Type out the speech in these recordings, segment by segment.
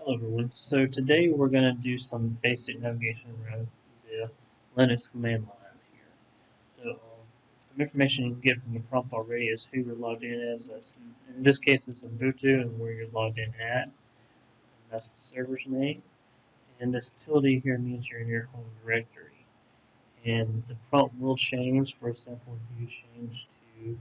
Hello everyone. So today we're going to do some basic navigation around the Linux command line here. Some information you can get from the prompt already is who you're logged in as. In this case, it's Ubuntu and where you're logged in at. And that's the server's name. And this tilde here means you're in your home directory. And the prompt will change. For example, if you change to the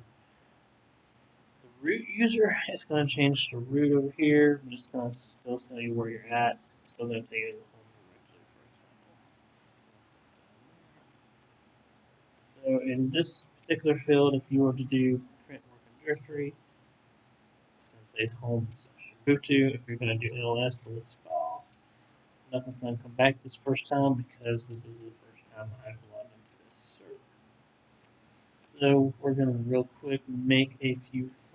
root user, it's going to change to root over here, but it's going to still tell you where you're at. It's still going to tell you the home directory, for example. So in this particular field, if you were to do print working directory, it's going to say home slash Ubuntu. If you're going to do ls to list files, nothing's going to come back this first time because this is the first time I've logged into this server. So we're going to real quick make a few files.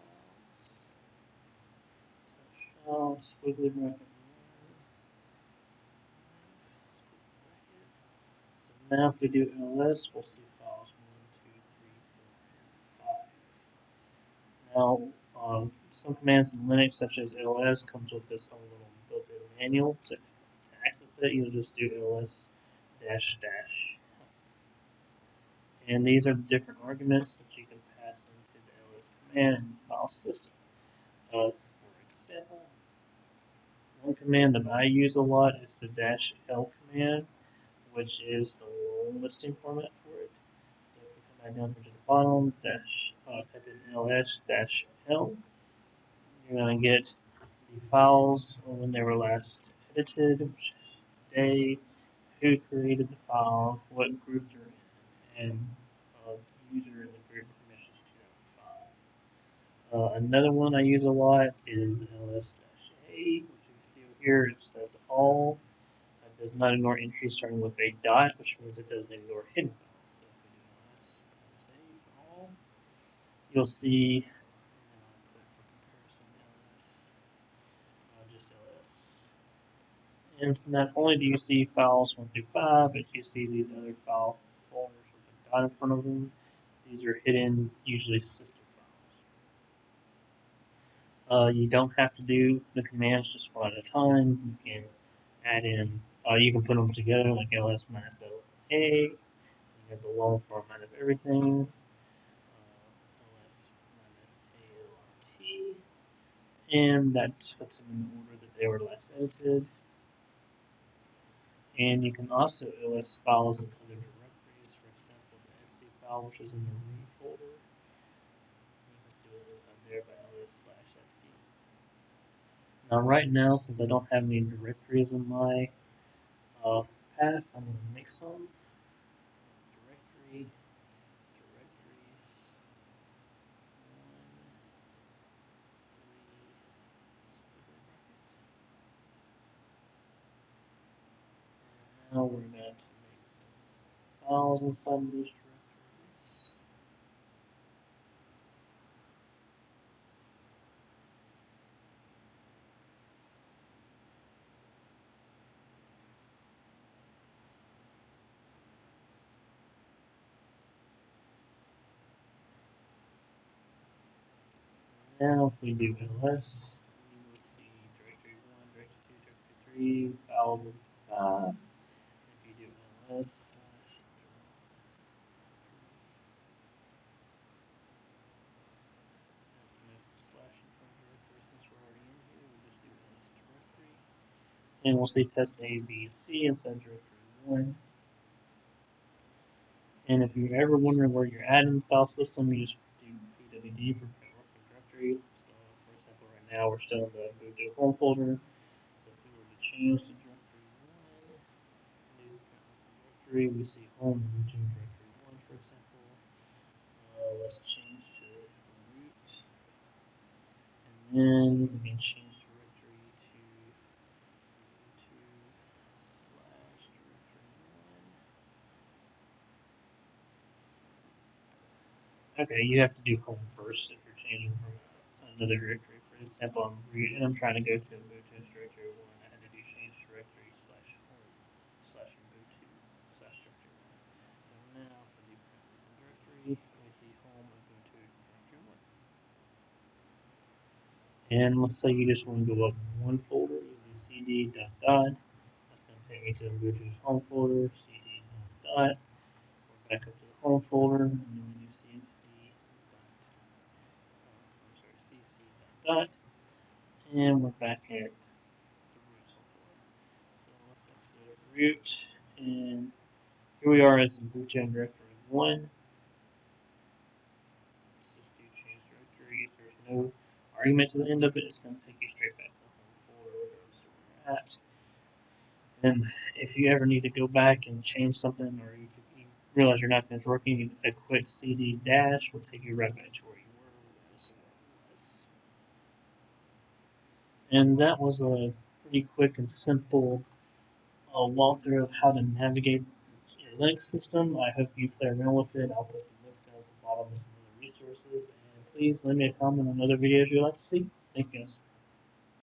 File, squiggly bracket. So now if we do ls, we'll see files 1, 2, 3, 4, and 5. Now, some commands in Linux, such as ls, comes with this little built-in manual. To access it, you'll just do ls dash dash. And these are the different arguments that you can pass into the ls command and file system. For example, one command that I use a lot is the -l command, which is the listing format for it. So if we come back down here to the bottom, type in ls-l, you're going to get the files when they were last edited, which is today, who created the file, what group they're in, and the user and the group permissions to that file. Another one I use a lot is ls-a, which you can see over here. It says all. It does not ignore entries starting with a dot, which means it doesn't ignore hidden files. So if we do ls save all, you'll see, and I'll put for comparison ls, just ls. And not only do you see files 1 through 5, but you see these other file folders with a dot in front of them. These are hidden, usually system files. You don't have to do the commands just one at a time. You can add in, you can put them together like ls minus la. You have the long format of everything. ls minus alt. And that puts them in the order that they were last edited. And you can also ls files in other directories. For example, the etc file, which is in the root folder. You can see what's inside there by ls/etc. Now, right now, since I don't have any directories in my path, I'm going to make some. Directory, directories, 1, 3, now we're going to make some files inside of those directories. Now, if we do ls, we will see directory 1, directory 2, directory 3, file 5. If you do ls there's no slash in front of directory since we're already in here, we'll just do ls directory. And we'll see test A, B, and C inside directory 1. And if you're ever wondering where you're at in the file system, you just do pwd for working directory. So, for example, right now we're still in the Ubuntu home folder. So if we were to change to directory 1, new directory, we see home Ubuntu directory 1, for example. Let's change to root. And then we can change directory to Ubuntu/directory 1. Okay, you have to do home first if you're changing from another directory. For example, I'm root and I'm trying to go to Ubuntu directory 1. I had to do change directory /home/Ubuntu/directory 1. So now if we do directory, we see home Ubuntu directory 1. And let's say you just want to go up one folder, you'll do cd dot dot. That's going to take me to the Bluetooth home folder, cd dot dot. We're back up to the home folder, and then we do cc dot, and we're back at the root home folder. So let's exit root, and here we are as in boot gen directory 1. Let's just do change directory. If there's no argument to the end of it, it's going to take you straight back to the home folder regardless of where you're at. And if you ever need to go back and change something, or you realize you're not finished working, a quick cd dash will take you right back to where you were. And that was a pretty quick and simple walkthrough of how to navigate your Linux system. I hope you play around with it. I'll put some links down at the bottom with some other resources. And please leave me a comment on other videos you'd like to see. Thank you guys.